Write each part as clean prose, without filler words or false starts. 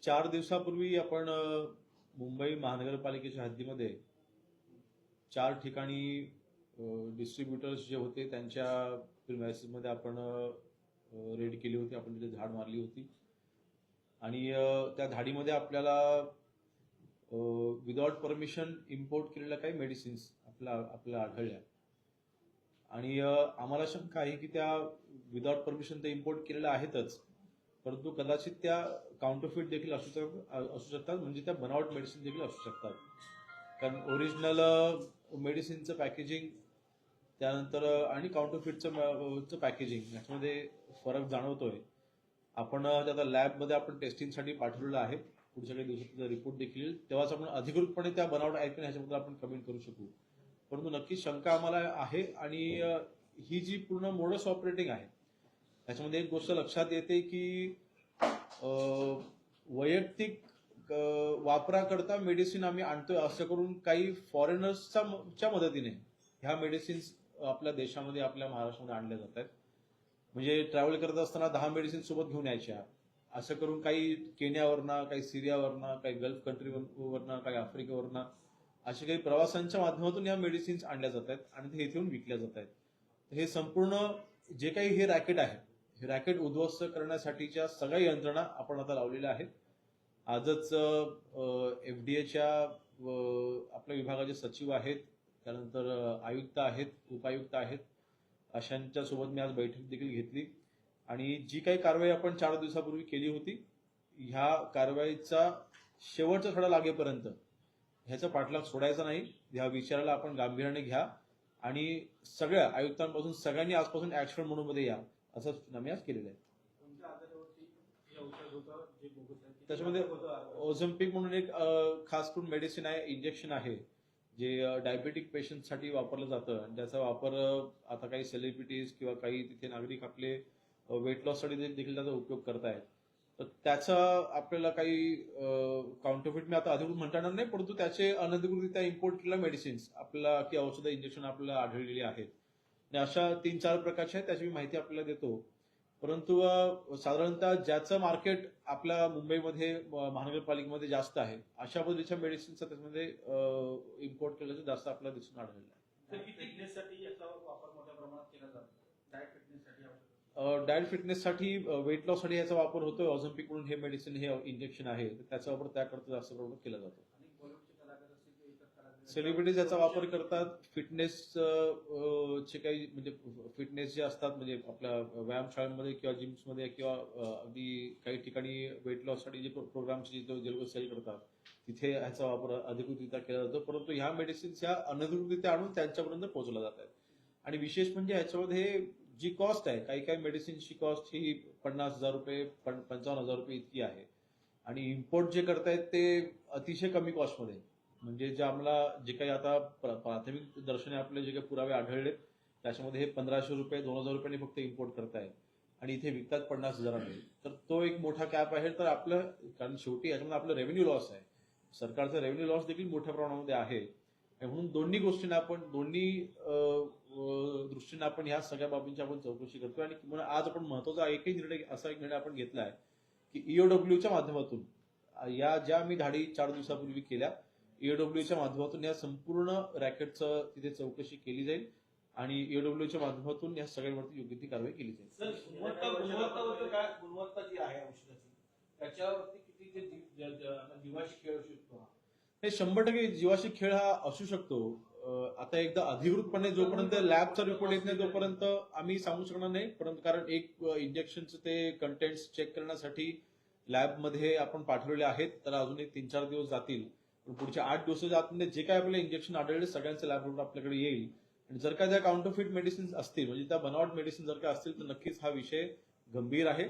4 दिवसापूर्वी आपण मुंबई महानगरपालिकेच्या हद्दीमध्ये 4 ठिकाणी डिस्ट्रीब्युटर्स जे होते त्यांच्या प्रिमाइसेसमध्ये आपण रेड केली होती. आपण तिथे धाड मारली होती आणि त्या धाडीमध्ये आपल्याला विदाउट परमिशन इम्पोर्ट केलेल्या काही मेडिसिन्स आपल्याला आढळल्या आणि आम्हाला शंका आहे की त्या विदाउट परमिशन ते इम्पोर्ट केलेल्या आहेतच, परंतु कदाचित त्या काउंटरफिट देखील असू शकतात, म्हणजे त्या बनावट मेडिसिन देखील असू शकतात. कारण ओरिजिनल मेडिसिनचं पॅकेजिंग त्यानंतर आणि काउंटरफिटचं पॅकेजिंग याच्यामध्ये फरक जाणवतोय. आपण त्याचा लॅबमध्ये आपण टेस्टिंगसाठी पाठवलेलं आहे. पुढच्या काही दिवसात रिपोर्ट देखील येईल, तेव्हाच आपण अधिकृतपणे त्या बनावट आहेत की ह्याच्याबद्दल आपण कमेंट करू शकू. परंतु नक्कीच शंका आम्हाला आहे आणि ही जी पूर्ण मोडस ऑपरेटिंग आहे त्याच्यामध्ये एक गोष्ट लक्षात येते की वैयक्तिक वापराकरता मेडिसिन आम्ही आणतोय असं करून काही फॉरेनर्सच्या मदतीने ह्या मेडिसिन्स आपल्या देशामध्ये आपल्या महाराष्ट्रामध्ये आणल्या जात आहेत. म्हणजे ट्रॅव्हल करत असताना 10 मेडिसिन सोबत घेऊन यायच्या असं करून काही केनियावरनं, काही सिरियावरनं, काही गल्फ कंट्रीवरनं, काही आफ्रिकेवरनं असे काही प्रवासांच्या माध्यमातून या मेडिसिन्स आणल्या जात आहेत आणि ते इथून विकल्या जात आहेत. हे संपूर्ण जे काही हे रॅकेट आहे, हे रॅकेट उद्ध्वस्त करण्यासाठीच्या सगळ्या यंत्रणा आपण आता लावलेल्या आहेत. आजच एफडीएच्या आपल्या विभागाचे सचिव आहेत, त्यानंतर आयुक्त आहेत, उपायुक्त आहेत, अशांच्या सोबत मी आज बैठक देखील घेतली आणि जी काही कारवाई आपण 4 दिवसापूर्वी केली होती, ह्या कारवाईचा शेवटचा थोडा लागेपर्यंत ह्याचा पाठलाग सोडायचा नाही. ह्या विचाराला आपण गांभीर्याने घ्या आणि सगळ्या आयुक्तांपासून सगळ्यांनी आजपासून ऍक्शन मोडमध्ये या असं सूचना मी आज केलेलं आहे. त्याच्यामध्ये ओझम्पिक म्हणून एक खास करून मेडिसिन आहे, इंजेक्शन आहे, जे डायबेटिक पेशंटसाठी वापरलं जातं आणि त्याचा वापर आता काही सेलिब्रिटीज किंवा काही तिथे नागरिक आपले वेट लॉससाठी देखील त्याचा उपयोग करतायत. तर त्याचा आपल्याला काही काउंटरफिट मी आता अधिकृत म्हणता येणार नाही, परंतु त्याचे अनधिकृतरित्या इम्पोर्ट केलेल्या मेडिसिन्स आपल्याला की औषधं इंजेक्शन आपल्याला आढळलेली आहेत आणि अशा 3-4 प्रकारच्या आहेत, त्याची मी माहिती आपल्याला देतो. परंतु साधारणतः ज्याचं मार्केट आपल्या मुंबईमध्ये महानगरपालिकेमध्ये जास्त आहे अशा पद्धतीच्या मेडिसिनचा त्याच्यामध्ये इम्पोर्ट केल्याचं जास्त आपल्याला दिसून आढळलं आहे. डायट फिटनेससाठी वेट लॉससाठी याचा वापर होतोय. ऑझम्पिक म्हणून हे मेडिसिन, हे इंजेक्शन आहे, त्याचा वापर त्याकरता जास्त प्रमाणात केला जातो. सेलिब्रिटीज याचा वापर करतात. फिटनेस चे काही म्हणजे फिटनेस जे असतात, म्हणजे आपल्या व्यायामशाळांमध्ये किंवा जिम्समध्ये किंवा अगदी काही ठिकाणी वेट लॉससाठी जे प्रोग्रामचे जे लोक सेल करतात तिथे ह्याचा वापर अधिकृतरित्या केला जातो. परंतु ह्या मेडिसिन्स ह्या अनधिकृतरित्या आणून त्यांच्यापर्यंत पोहोचवल्या जात आहेत. आणि विशेष म्हणजे ह्याच्यामध्ये जी कॉस्ट आहे, काही काही मेडिसिनची कॉस्ट ही 50,000 रुपये 55,000 रुपये इतकी आहे आणि इम्पोर्ट जे करतायत ते अतिशय कमी कॉस्टमध्ये, म्हणजे जे आम्हाला जे काही आता प्राथमिक दर्शने आपले जे काही पुरावे आढळले त्याच्यामध्ये हे 1,500 रुपये 2,000 रुपयांनी फक्त इम्पोर्ट करतायत आणि इथे विकतात 50,000. तर तो एक मोठा कॅप आहे. तर आपलं, कारण शेवटी याच्यामध्ये आपलं रेव्हेन्यू लॉस आहे, सरकारचा रेव्हेन्यू लॉस देखील मोठ्या प्रमाणामध्ये आहे. म्हणून दोन्ही गोष्टींना आपण दृष्टीने आपण ह्या सगळ्या बाबींची आपण चौकशी करतोय आणि किंवा आज आपण महत्वाचा एकही निर्णय, असा एक निर्णय आपण घेतलाय की ईओडब्ल्यूच्या माध्यमातून या ज्या मी धाडी 4 दिवसापूर्वी केल्या, ईओडब्ल्यूच्या माध्यमातून या संपूर्ण रॅकेटचं तिथे चौकशी केली जाईल आणि ईओडब्ल्यूच्या माध्यमातून या सगळ्यांवरती योग्य ती कारवाई केली जाईल. गुणवत्ता जी आहे औषधाची त्याच्यावरती किती जीवाशी खेळ असू शकतो? हे 100% जीवाशी खेळ हा असू शकतो. आता एकदा अधिकृतपणे जोपर्यंत लॅबचा रिपोर्ट येत नाही तोपर्यंत आम्ही सांगू शकणार नाही. परंतु कारण एक इंजेक्शनचं ते कंटेंट्स चेक करण्यासाठी लॅबमध्ये आपण पाठवलेले आहेत, तर अजून एक 3-4 दिवस जातील. पण पुढच्या 8 दिवसाच्या आतमध्ये जे काय आपले इंजेक्शन आढळले सगळ्यांचं लॅब रिपोर्ट आपल्याकडे येईल आणि जर का त्या काउंटरफिट मेडिसिन असतील, म्हणजे त्या बनावट मेडिसिन जर का असतील, तर नक्कीच हा विषय गंभीर आहे.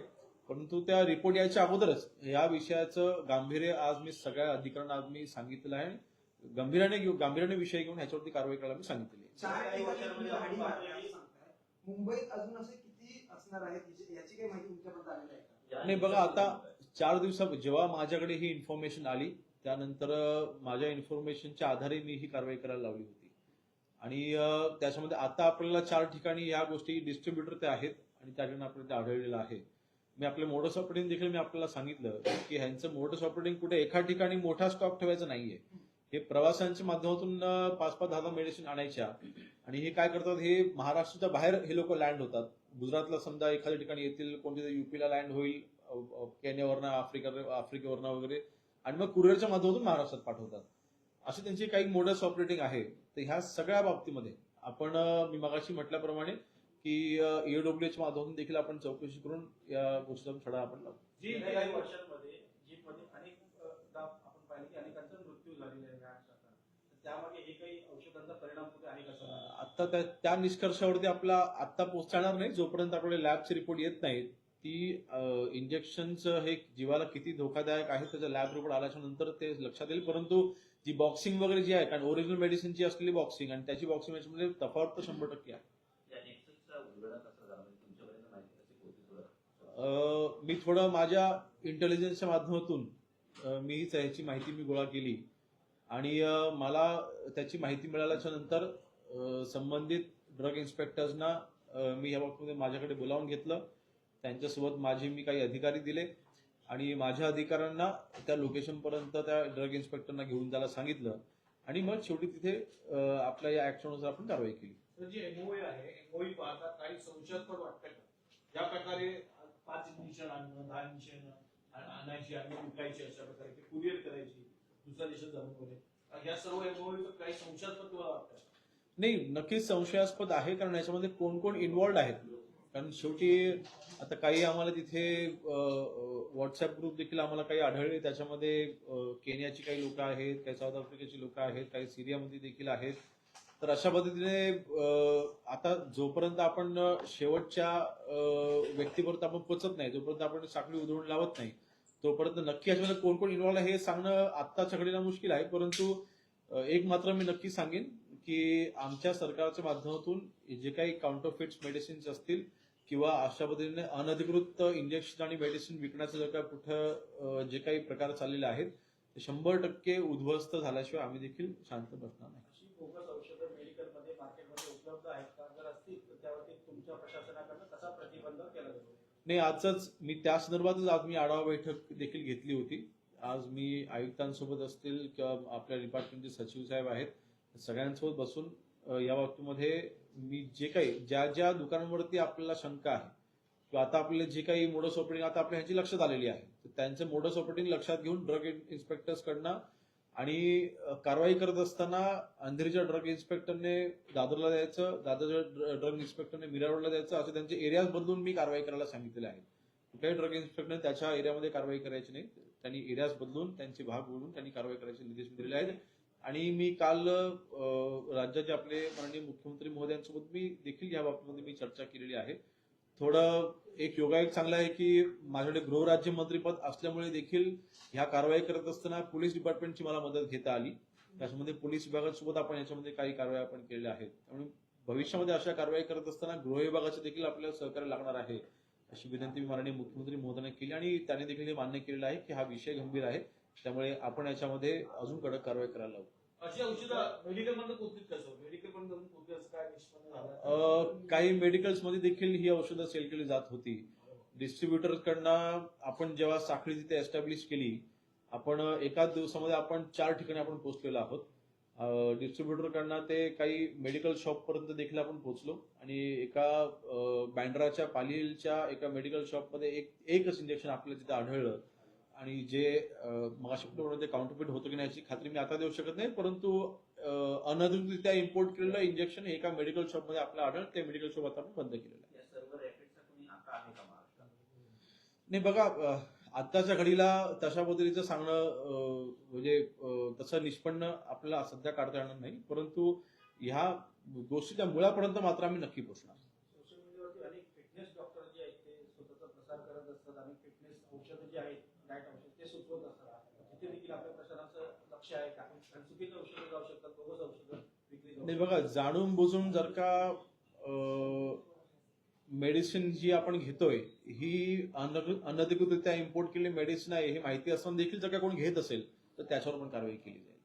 परंतु त्या रिपोर्ट यायच्या अगोदरच या विषयाचं गांभीर्य आज मी सगळ्या अधिकाऱ्यांना आज मी सांगितलेलं आहे. गांभीर्याने विषय घेऊन ह्याच्यावरती कारवाई करायला मी सांगितलेली आहे. मुंबईत अजून असे किती असणार आहेत याची काही माहिती तुमच्यापर्यंत आलेली आहे का? नाही बघा, आता 4 दिवसात जेव्हा माझ्याकडे ही इन्फॉर्मेशन आली त्यानंतर माझ्या इन्फॉर्मेशनच्या आधारे मी ही कारवाई करायला लावली होती आणि त्याच्यामध्ये आता आपल्याला 4 ठिकाणी या गोष्टी डिस्ट्रीब्युटर ते आहेत आणि त्या ठिकाणी आपल्याला आढळलेलं आहे. मी आपल्या मोडस ऑपरेटिंग देखील मी आपल्याला सांगितलं की ह्यांचं मोडस ऑपरेटिंग कुठे एका ठिकाणी मोठा स्टॉक ठेवायचा नाहीये. हे प्रवासांच्या माध्यमातून 5-5, 10-10 मेडिसिन आणायच्या आणि हे काय करतात, हे महाराष्ट्राच्या बाहेर हे लोक लँड होतात. गुजरातला समजा एखाद्या ठिकाणी येतील, कोणत्या युपीला लँड होईल, केन्यावरनं, आफ्रिकेवरनं वगैरे, आणि मग कुरिअरच्या माध्यमातून महाराष्ट्रात पाठवतात. अशी त्यांची काही मोडस ऑपरेटिंग आहे. तर ह्या सगळ्या बाबतीमध्ये आपण मी मगाशी म्हटल्याप्रमाणे की ईओडब्ल्यूच्या माध्यमातून देखील आपण चौकशी करून या गोष्टीचा छडा आपण लावू. गेल्या काही वर्षांमध्ये जीपमध्ये अनेकदा आपण पाहिलं की अनेकांचा मृत्यू झालेला आहे या प्रकारात. त्यामागे हे काही औषधांचा परिणाम कुठे आहे का सर? आता त्या निष्कर्षावरती आपला आत्ता पोहोचणार नाही, जोपर्यंत आपल्याला लॅबचे रिपोर्ट येत नाहीत. ती इंजेक्शनचं हे जीवाला किती धोकादायक आहे त्याचा लॅब रिपोर्ट आल्याच्या नंतर ते लक्षात येईल. परंतु जी बॉक्सिंग वगैरे जी आहे, कारण ओरिजिनल मेडिसिनची असलेली बॉक्सिंग आणि त्याची बॉक्सिंग याच्यामध्ये तफावत तर 100% आहे. मी थोडं माझ्या इंटेलिजन्सच्या माध्यमातून मी ह्याची माहिती मी गोळा केली आणि मला त्याची माहिती मिळाल्याच्या नंतर संबंधित ड्रग इन्स्पेक्टर्सना मी या बाबतीमध्ये माझ्याकडे बोलावून घेतलं. त्यांच्यासोबत माझे मी काही अधिकारी दिले आणि माझ्या अधिकाऱ्यांना त्या लोकेशनपर्यंत त्या ड्रग इन्स्पेक्टरना घेऊन जायला सांगितलं आणि मग शेवटी तिथे आपल्या या ऍक्शननुसार आपण कारवाई केली. तर जी एमओए आहे, एमओई पाहता काही संशयास्पद वाटतं का? ज्या प्रकारे 5 इंजेक्शन आणणं, 10 इंजेक्शन आणायची आणि विकायची, अशा प्रकारे ते कुरिअर करायची दुसऱ्या देशात जाऊन वगैरे, या सर्व एमओई काही संशयास्पद तुम्हाला वाटतं? नाही, नक्कीच संशयास्पद आहे, कारण याच्यामध्ये कोण कोण इन्व्हॉल्ड आहेत. कारण शेवटी आता काही आम्हाला तिथे व्हॉट्सअप ग्रुप देखील आम्हाला काही आढळले. त्याच्यामध्ये केनियाची काही लोक आहेत, काही साऊथ आफ्रिकेची लोक आहेत, काही सिरियामध्ये देखील आहेत. तर अशा पद्धतीने आता जोपर्यंत आपण शेवटच्या व्यक्तीपर्यंत आपण पोहोचत नाही, जोपर्यंत आपण साखळी उधळून लावत नाही, तोपर्यंत नक्की याच्यामध्ये कोण कोण इन्व्हॉल्व आहे हे सांगणं आत्ताच्या घडीला मुश्किल आहे. परंतु एक मात्र मी नक्की सांगेन की आमच्या सरकारच्या माध्यमातून जे काही काउंटरफिट्स मेडिसिन्स असतील किंवा अशा पद्धतीने अनधिकृत इंजेक्शन आणि मेडिसिन विकण्याचं जर का कुठं जे काही प्रकार चाललेले आहेत ते 100% उद्ध्वस्त झाल्याशिवाय आम्ही देखील शांत बसणार नाही. अशी बोगस औषधं मेडिकलमध्ये मार्केटमध्ये उपलब्ध आहेत का? जर असतील तर त्यावरती तुमच्या प्रशासनाकडनं कसा प्रतिबंध केला जातो? नाही, आजच मी त्या संदर्भातच आज मी आढावा बैठक देखील घेतली होती. आज मी आयुक्तांसोबत असतील किंवा आपल्या डिपार्टमेंटचे सचिव साहेब आहेत, सगळ्यांसोबत बसून या बाबतीमध्ये मी जे काही ज्या दुकानांवरती आपल्याला शंका आहे किंवा आता आपल्याला जे काही मोडस ऑपरेटिंग आता आपल्या ह्याची लक्षात आलेली आहे, तर त्यांचं मोडस ऑपरेटिंग लक्षात घेऊन ड्रग इन्स्पेक्टर्स कडनं आणि कारवाई करत असताना अंधेरीच्या ड्रग इन्स्पेक्टरने दादरला द्यायचं, दादरच्या ड्रग इन्स्पेक्टरने मीरा रोडला द्यायचं, असं त्यांचे एरियाज बदलून मी कारवाई करायला सांगितलेले आहे. कुठल्याही ड्रग इन्स्पेक्टरने त्याच्या एरियामध्ये कारवाई करायची नाही, त्यांनी एरियाज बदलून त्यांचे भाग बदलून त्यांनी कारवाई करायचे निर्देश दिलेले आहेत. आणि मी काल राज्याचे आपले माननीय मुख्यमंत्री महोदयांसोबत मी देखील या बाबतीमध्ये मी चर्चा केलेली आहे. थोडं एक योगायोग चांगला आहे की माझ्याकडे गृहराज्यमंत्रीपद असल्यामुळे देखील ह्या कारवाई करत असताना पोलीस डिपार्टमेंटची मला मदत घेता आली. त्याच्यामध्ये पोलीस विभागासोबत आपण याच्यामध्ये काही कारवाई आपण केलेल्या आहेत. त्यामुळे भविष्यामध्ये अशा कारवाई करत असताना गृह विभागाचे देखील आपल्याला सहकार्य लागणार आहे, अशी विनंती मी माननीय मुख्यमंत्री महोदयांना केली आणि त्यांनी देखील हे मान्य केलेलं आहे की हा विषय गंभीर आहे, त्यामुळे आपण याच्यामध्ये अजून कडक कारवाई करायला लावू. अशी औषधं मेडिकलमध्ये पोहोचतील कसं? मेडिकल पण जाऊन पोहोचतील असं काय निष्पन्न झालं? काही मेडिकल्समध्ये देखील ही औषधं सेल केली जात होती. डिस्ट्रीब्युटरकडनं आपण जेव्हा साखळी तिथे एस्टॅब्लिश केली, आपण एकाच दिवसामध्ये आपण 4 ठिकाणी आपण पोहोचलेलो आहोत. डिस्ट्रीब्युटरकडनं ते काही मेडिकल शॉप पर्यंत देखील आपण पोहोचलो आणि एका बँड्राच्या पालीलच्या एका मेडिकल शॉपमध्ये एकच इंजेक्शन आपल्याला तिथे आढळलं आणि जे मगाशी काउंटरफिट होतं की नाही याची खात्री मी आता देऊ शकत नाही, परंतु अनधिकृतरित्या इम्पोर्ट केलेलं इंजेक्शन एका मेडिकल शॉपमध्ये आपल्याला आढळलं. ते मेडिकल शॉप आता आपण बंद केलेलं आहे. नाही बघा, आत्ताच्या घडीला तशा पद्धतीचं सांगणं म्हणजे तसं निष्पन्न आपल्याला सध्या काढता येणार नाही, परंतु ह्या गोष्टीच्या मुळापर्यंत मात्र आम्ही नक्की पोहोचणार. सोशल मीडियावरती अनेक फिटनेस डॉक्टर जे आहेत ते स्वतःचा प्रसार करत असतात आणि फिटनेस औषधं जे आहेत, डाएट औषध ते सुचवत असतात. तिथे देखील आपल्या प्रशासनाचं लक्ष आहे का? आणि चुकीची औषधं जाऊ शकतात, बोगस औषधं विकली जाऊ. नाही बघा, जाणून बुजून जर का मेडिसिन जी आपण घेतोय ही अनधिकृतरित्या इम्पोर्ट केलेली मेडिसिन आहे हे माहिती असताना देखील जर का कोण घेत असेल तर त्याच्यावर पण कारवाई केली जाईल.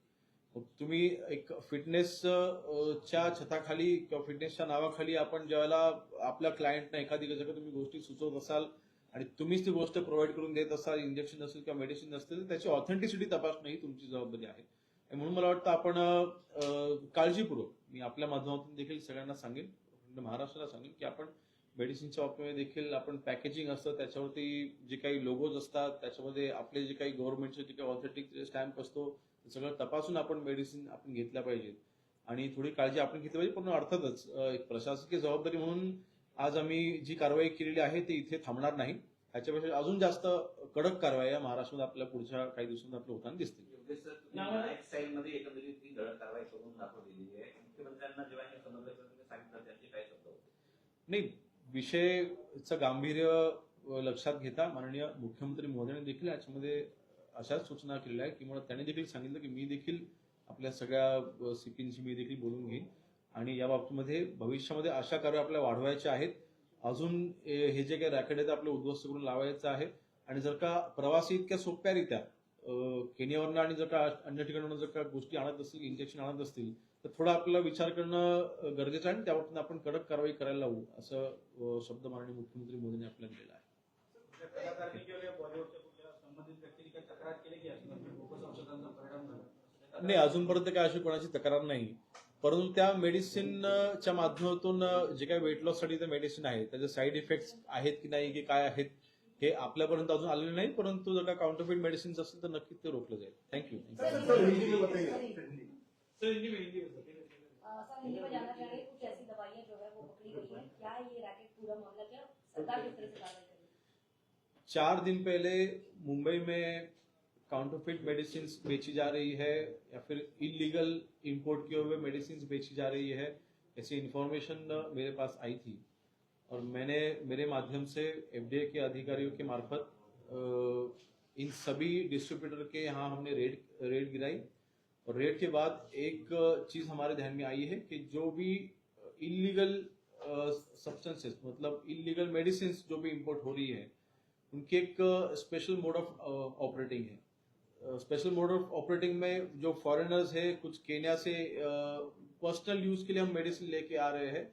मग तुम्ही एक फिटनेसच्या छताखाली किंवा फिटनेसच्या नावाखाली आपण ज्यावेळेला आपल्या क्लायंटना एखादी जर का तुम्ही गोष्टी सुचवत असाल आणि तुम्हीच ती गोष्ट प्रोव्हाइड करून देत असाल, इंजेक्शन असेल किंवा मेडिसिन असतील, तर त्याची ऑथेंटिसिटी तपासणं ही तुमची जबाबदारी आहे. आणि म्हणून मला वाटतं आपण काळजीपूर्वक, मी आपल्या माध्यमातून देखील सगळ्यांना सांगेन, महाराष्ट्राला सांगेन की आपण मेडिसिनच्या बाबतीमध्ये देखील आपण पॅकेजिंग असतं त्याच्यावरती जे काही लोगोज असतात, त्याच्यामध्ये आपले जे काही गव्हर्नमेंटचे जे काही ऑथेंटिक स्टॅम्प असतो, ते सगळं तपासून आपण मेडिसिन आपण घेतल्या पाहिजेत. आणि थोडी काळजी आपण घेतली पाहिजे. पण अर्थातच एक प्रशासकीय जबाबदारी म्हणून आज आम्ही जी कारवाई केलेली आहे ती इथे थांबणार नाही. त्याच्यापेक्षा अजून जास्त कडक कारवाई या महाराष्ट्रात आपल्या पुढच्या काही दिवसांत आपल्या होताना दिसतील. मध्ये एकंदरीत ती धडक कारवाई करून दाखवलेली आहे. मुख्यमंत्र्यांना जेव्हा हे समजलं सांगितलं त्यांचे काय शब्द होते? नाही, विषयाचं गांभीर्य लक्षात घेता माननीय मुख्यमंत्री महोदयांनी देखील याच्यामध्ये अशाच सूचना केलेल्या आहेत, किंवा त्यांनी देखील सांगितलं की मी देखील आपल्या सगळ्या सीपींशी मी देखील बोलून घेईन आणि या बाबतीमध्ये भविष्यामध्ये अशा कारवाई आपल्याला वाढवायच्या आहेत. अजून हे जे काही रॅकेट आहेत आपले उद्ध्वस्त करून लावायचं आहे. आणि जर का प्रवासी इतक्या सोप्यारित्या केनियावरनं आणि जर का अन्य ठिकाणावरून जर का गोष्टी आणत असतील, इंजेक्शन आणत असतील, तर थोडा आपल्याला विचार करणं गरजेचं आहे आणि त्यावरून आपण कडक कारवाई करायला लावू, असं शब्द माननीय मुख्यमंत्री मोदींनी आपल्याला दिला आहे. कलाकारांनी किंवा बॉलिवूडच्या कुठल्या संबंधित व्यक्तीने काही तक्रार केली की लोकसंशोधनाचा परिणाम झाला? नाही, अजूनपर्यंत काय अशी कोणाची तक्रार नाही. परंतु त्या मेडिसिनच्या माध्यमातून जे काही वेट लॉस साठी मेडिसिन आहे त्याचे साईड इफेक्ट्स आहेत की नाही, की काय आहेत, हे आपल्यापर्यंत अजून आलेलं नाही. परंतु जर का काउंटरफीट मेडिसिन असेल तर नक्कीच ते रोखलं जाईल. थँक्यू. सर हिंदी में जानना चाह रहे हैं, कुछ ऐसी दवाइयां जो है वो पकड़ी गई है, क्या ये रैकेट पूरा मामला, क्या सरकार किस तरह से कार्रवाई करेगी? 4 दिन पहले मुंबई में काउंटरफिट मेडिसिन बेची जा रही है या फिर इलीगल इंपोर्ट किए हुए मेडिसिन बेची जा रही है, ऐसी इंफॉर्मेशन मेरे पास आई थी और मैंने मेरे माध्यम से एफडीए के अधिकारियों के मार्फत इन सभी डिस्ट्रीब्यूटर के यहाँ हमने रेड गिराई. और रेड के बाद एक चीज हमारे ध्यान में आई है कि जो भी इलीगल सब्सटेंसेस, मतलब इलीगल मेडिसिन जो भी इंपोर्ट हो रही है, उनके एक स्पेशल मोड ऑफ ऑपरेटिंग है. स्पेशल मोड ऑफ ऑपरेटिंग में जो फॉरेनर्स है, कुछ केन्या से पर्सनल यूज के लिए हम मेडिसिन लेके आ रहे हैं,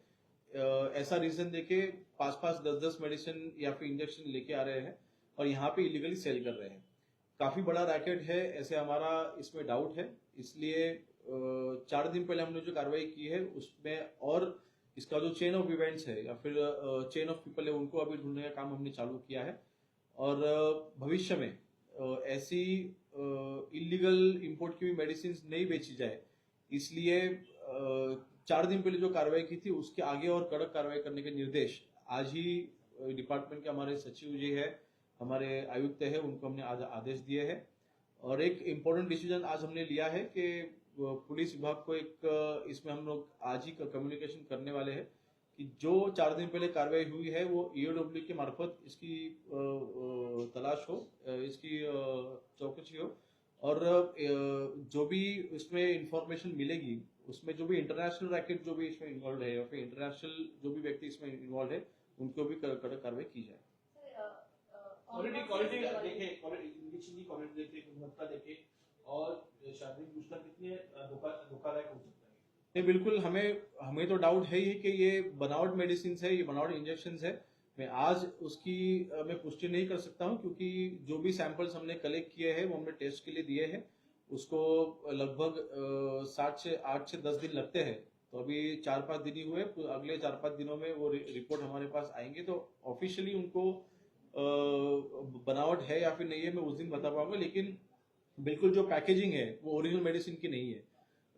ऐसा रीजन देके 5-5, 10-10 मेडिसिन या फिर इंजेक्शन लेके आ रहे हैं और यहाँ पे इलीगली सेल कर रहे हैं. काफी बड़ा रैकेट है, ऐसे हमारा इसमें डाउट है. इसलिए 4 दिन पहले हमने जो कार्रवाई की है उसमें, और इसका जो चेन ऑफ इवेंट्स है या फिर चेन ऑफ पीपल है, उनको अभी ढूंढने का काम हमने चालू किया है. और भविष्य में ऐसी इलीगल इंपोर्ट की हुई मेडिसिन नहीं बेची जाए, इसलिए 4 दिन पहले जो कार्रवाई की थी उसके आगे और कड़क कार्रवाई करने के निर्देश आज ही डिपार्टमेंट के हमारे सचिव जी है, हमारे आयुक्त है, उनको हमने आज आदेश दिए हैं. और एक इम्पोर्टेंट डिसीजन आज हमने लिया है कि पुलिस विभाग को एक इसमें हम लोग आज ही कम्युनिकेशन करने वाले हैं कि जो 4 दिन पहले कार्रवाई हुई है वो ईओडब्ल्यू के मार्फत इसकी तलाश हो, इसकी चौकसी हो, और जो भी इसमें इंफॉर्मेशन मिलेगी उसमें जो भी इंटरनेशनल रैकेट जो भी इसमें इन्वॉल्व है या फिर इंटरनेशनल जो भी व्यक्ति इसमें इन्वॉल्व है, उनको भी कड़क कार्रवाई की जाए. क्वालिटी देखे, इंजेक्शन की क्वालिटी देखे, गुणवत्ता देखे और शारीरिक दुष्कर्म कितने धोखादायक हो सकता है? नहीं, बिल्कुल हमें तो डाउट है ही कि ये बनावट मेडिसिन है, ये बनावट इंजेक्शन है. मैं आज उसकी मैं पुष्टि नहीं कर सकता हूं, क्योंकि जो भी सैंपल्स हमने कलेक्ट किए हैं वो हमने टेस्ट के लिए दिए हैं. उसको लगभग 8 से 10 दिन लगते हैं. तो अभी 4-5 दिन ही हुए, अगले 4-5 दिनों में वो रिपोर्ट हमारे पास आएंगे तो ऑफिशियली उनको बनावट है या फिर नहीं है मैं उस दिन बता पाऊंगा. लेकिन बिल्कुल जो पैकेजिंग है वो ओरिजिनल मेडिसिन की नहीं है.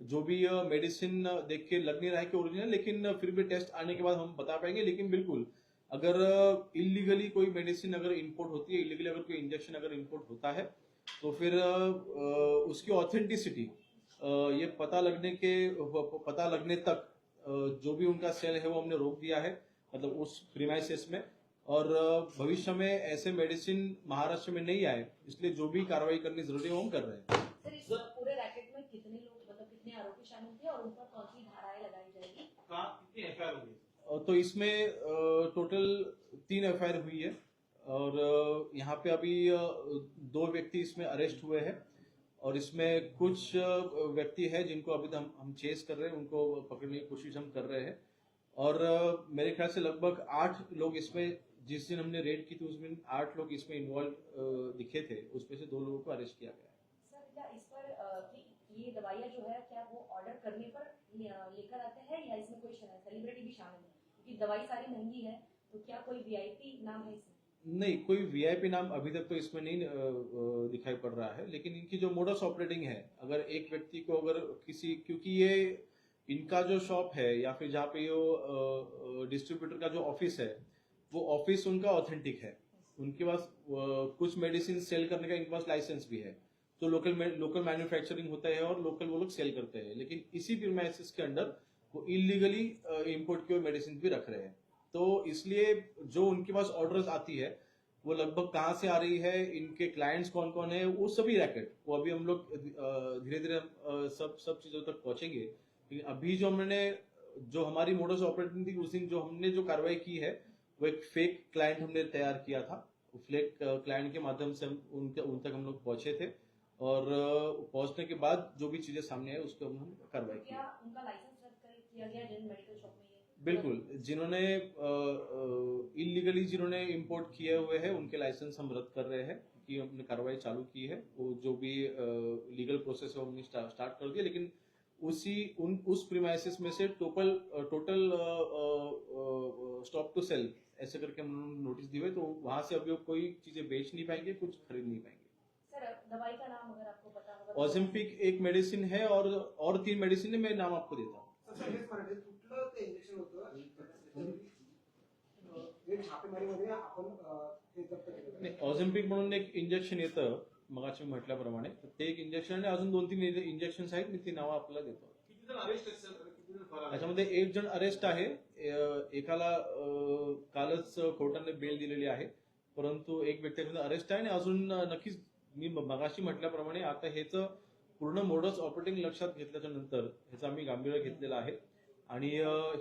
जो भी मेडिसिन देख के लग नहीं रहा है कि ओरिजिनल, लेकिन फिर भी टेस्ट आने के बाद हम बता पाएंगे. लेकिन बिल्कुल अगर इलीगली कोई मेडिसिन अगर इंपोर्ट होती है, इलीगली अगर कोई इंजेक्शन अगर इंपोर्ट होता है, तो फिर उसकी ऑथेंटिसिटी ये पता लगने तक जो भी उनका सेल है वो हमने रोक दिया है, मतलब उस प्रीमाइसेस में. और भविष्य में ऐसे मेडिसिन महाराष्ट्र में नहीं आए, इसलिए जो भी कार्रवाई करनी जरूरी है वो हम कर रहे हैं. सर, इस पूरे रैकेट में कितने लोग, मतलब कितने आरोपी शामिल थे और उन पर कौन सी धाराएं लगाई जाएगी? कितनी एफआईआर हुई? तो इसमें टोटल 3 एफआईआर हुई है और यहाँ पे अभी 2 व्यक्ति इसमें अरेस्ट हुए हैं और इसमें कुछ व्यक्ति है जिनको अभी हम चेस कर रहे हैं, उनको पकड़ने की कोशिश हम कर रहे हैं. और मेरे ख्याल से लगभग 8 लोग इसमें जिस दिन हमने रेड की थी उस दिन 8 लोग इसमें इन्वॉल्व दिखे थे, उसमें से 2 लोगों को अरेस्ट किया गया है। सर क्या इस पर कि ये दवाइयाँ जो है क्या वो ऑर्डर करने पर लेकर आते हैं या इसमें कोई सेलिब्रिटी भी शामिल है, क्योंकि दवाई सारी महंगी है, तो क्या कोई वीआईपी नाम है इसमें? नहीं, कोई वीआईपी नाम अभी तक तो इसमें नहीं दिखाई पड़ रहा है, लेकिन इनकी जो मोडस ऑपरेटिंग है, अगर एक व्यक्ति को अगर किसी, क्योंकि ये इनका जो शॉप है या फिर जहाँ पे वो डिस्ट्रीब्यूटर का जो ऑफिस है, वो ऑफिस उनका ऑथेंटिक है, उनके पास कुछ मेडिसिन सेल करने का इनके पास लाइसेंस भी है, तो लोकल मैन्युफैक्चरिंग होता है और लोकल वो लोग सेल करते हैं, लेकिन इसी प्रीमाइसिस के अंडर वो इलीगली इम्पोर्ट की मेडिसिन भी रख रहे हैं। तो इसलिए जो उनके पास ऑर्डर्स आती है वो लगभग कहाँ से आ रही है, इनके क्लाइंट्स कौन कौन है, वो सभी रैकेट वो अभी हम लोग धीरे धीरे सब चीजों तक पहुंचेंगे। लेकिन अभी जो हमारी मोडस ऑपरेटिंग थी, उस दिन जो हमने जो कार्रवाई की है वो एक फेक क्लाइंट हमने तैयार किया था, फेक क्लाइंट के माध्यम से हम उन तक हम लोग पहुंचे थे, और पहुंचने के बाद जो भी चीजें सामने आई उसको हम कार्रवाई की। क्या उनका लाइसेंस रद्द किया गया जिन मेडिकल शॉप में? बिल्कुल, जिन्होंने इलीगली जिन्होंने इंपोर्ट किए हुए हैं उनके लाइसेंस हम रद्द कर रहे हैं, कि हमने कार्रवाई चालू की है, वो जो भी लीगल प्रोसेस है हमने स्टार्ट कर दिया, लेकिन उस प्रीमाइसिस में से टोटल स्टॉप टू सेल ऐसे करके हम नोटिस दिए हुए, तो वहां से अभी कोई चीजें बेच नहीं पाएंगे, कुछ खरीद नहीं पाएंगे। सर दवाई का नाम अगर आपको पता होगा? ऑजेम्पिक एक मेडिसिन है और 3 मेडिसिन है, मैं नाम आपको देता हूँ। हेच म्हणाले कुठलं ते इंजेक्शन होतं जे छापेमारीमध्ये आपण हे जप्त केलं नाही, ऑझेम्पिक म्हणून एक इंजेक्शन येतं मगाशी म्हटल्याप्रमाणे, तर ते एक इंजेक्शन आणि अजून 2-3 इंजेक्शन आहेत, मी ती नावं आपल्याला देतो। किती जण अरेस्ट आहेत सर, किती जण फरार आहेत? त्याच्यामध्ये 1 जण अरेस्ट आहे, एकाला कालच कोर्टाने बेल दिलेली आहे, परंतु एक व्यक्ती अरेस्ट आहे, आणि अजून नक्कीच मी मगाशी म्हटल्याप्रमाणे आता ह्याचं पूर्ण मोडस ऑपरेटिंग लक्षात घेतल्याच्या नंतर ह्याचं आम्ही गांभीर्य घेतलेलं आहे, आणि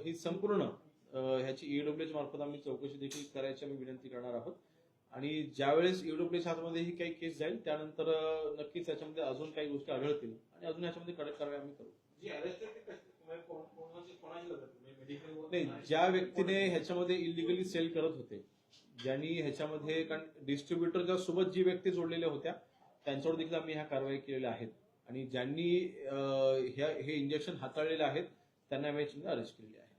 ही संपूर्ण ह्याची ईडब्ल्यूएच मार्फत आम्ही चौकशी देखील करायची आम्ही विनंती करणार आहोत, आणि ज्यावेळेस ईडब्ल्यूएच हातमध्ये ही काही केस जाईल त्यानंतर नक्कीच त्याच्यामध्ये अजून काही गोष्टी आढळतील आणि अजून याच्यामध्ये कडक कारवाई आम्ही करू। जी अरेस्ट आहेत ते म्हणजे कोणाची लढत मेडिकल नाही, ज्या व्यक्तीने ह्याच्यामध्ये इलिगली सेल करत होते, ज्यांनी ह्याच्यामध्ये, कारण डिस्ट्रीब्युटरच्या सोबत जी व्यक्ती जोडलेल्या होत्या त्यांच्यावर देखील आम्ही ह्या कारवाई केलेल्या आहेत, आणि ज्यांनी हे इंजेक्शन हाताळलेले आहेत त्यांना आम्ही अरेस्ट केलेले आहे।